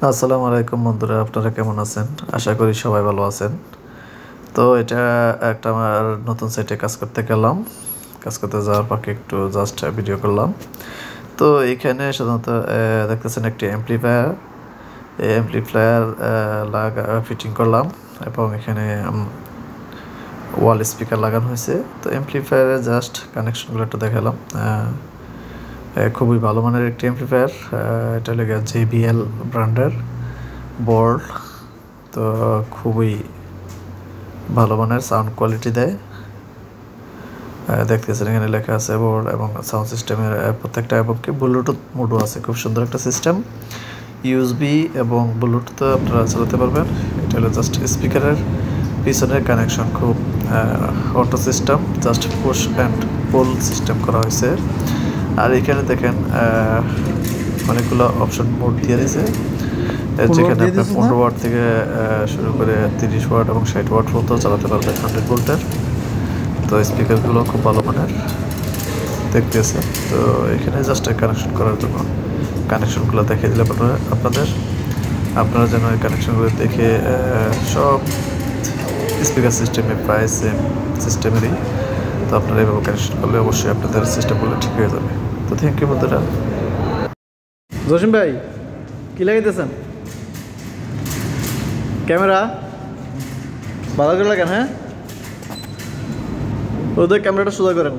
আসসালামু আলাইকুম বন্ধুরা, আপনারা কেমন আছেন? আশা করি সবাই ভালো আছেন। তো এটা একটা আমার নতুন সাইটে কাজ করতে গেলাম। কাজ করতে যাওয়ার পর একটু জাস্ট ভিডিও করলাম। তো এখানে সাধারণত দেখতেছেন একটি অ্যাম্প্লিফায়ার। এই অ্যাম্প্লিফায়ার ফিটিং করলাম এবং এখানে ওয়াল স্পিকার লাগানো হয়েছে। তো অ্যাম্প্লিফায়ারের জাস্ট কানেকশনগুলো একটু দেখালাম। খুবই ভালো মানের একটি অ্যাম্প্লিফায়ার। এটা লেগে JBL ব্র্যান্ডের বোর্ড। তো খুবই ভালো মানের সাউন্ড কোয়ালিটি দেয়। দেখতেছেন এখানে লেখা আছে বোর্ড এবং সাউন্ড সিস্টেমের প্রত্যেকটা এবং কি ব্লুটুথ মোডও আছে। খুব সুন্দর একটা সিস্টেম। ইউএসবি এবং ব্লুটুথ আপনারা চালাতে পারবেন। এটা হলো জাস্ট স্পিকারের পিছনের কানেকশন। খুব auto system, just push and pool system করা হয়েছে। আর এখানে দেখেন অনেকগুলো অপশন মোড দিয়ে দিয়েছে, যেখানে আপনি 15 ওয়াট থেকে শুরু করে 30 ওয়াট এবং 60 ওয়াট পর্যন্ত চালাতে পারবেন 100 ভোল্টের। তো স্পিকারগুলো খুব ভালো মানের দেখতেছে। তো এখানে জাস্ট কানেকশন করার জন্য কানেকশনগুলো দেখিয়ে দিলে আপনারা যেন এই কানেকশনগুলো দেখে সব স্পিকার সিস্টেমে প্রায় সেম সিস্টেমেরই। তো আপনারা এইভাবে কানেকশন করলে অবশ্যই আপনাদের সিস্টেমগুলো ঠিক হয়ে যাবে। তো থ্যাংক ইউ বন্ধুরা। জসিম ভাই কি লাগাইতেছেন? ক্যামেরা ভালো করে লাগান। হ্যাঁ, ওদের ক্যামেরাটা সোজা করেন।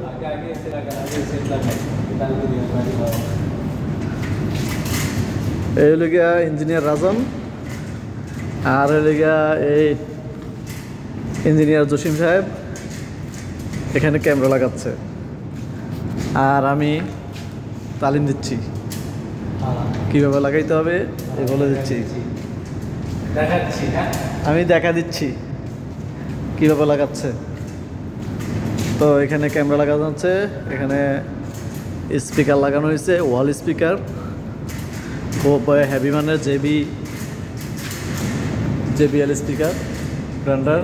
এই হলো গিয়া ইঞ্জিনিয়ার রাজন, আর হলো গিয়া এই ইঞ্জিনিয়ার জসিম সাহেব এখানে ক্যামেরা লাগাচ্ছে, আর আমি তালিম দিচ্ছি কীভাবে লাগাইতে হবে এই বলে দিচ্ছি। আমি দেখা দিচ্ছি কীভাবে লাগাচ্ছে। তো এখানে ক্যামেরা লাগানো হচ্ছে, এখানে স্পিকার লাগানো হয়েছে, ওয়াল স্পিকার খুব হেভি মানের JBL স্পিকার ব্র্যান্ডার।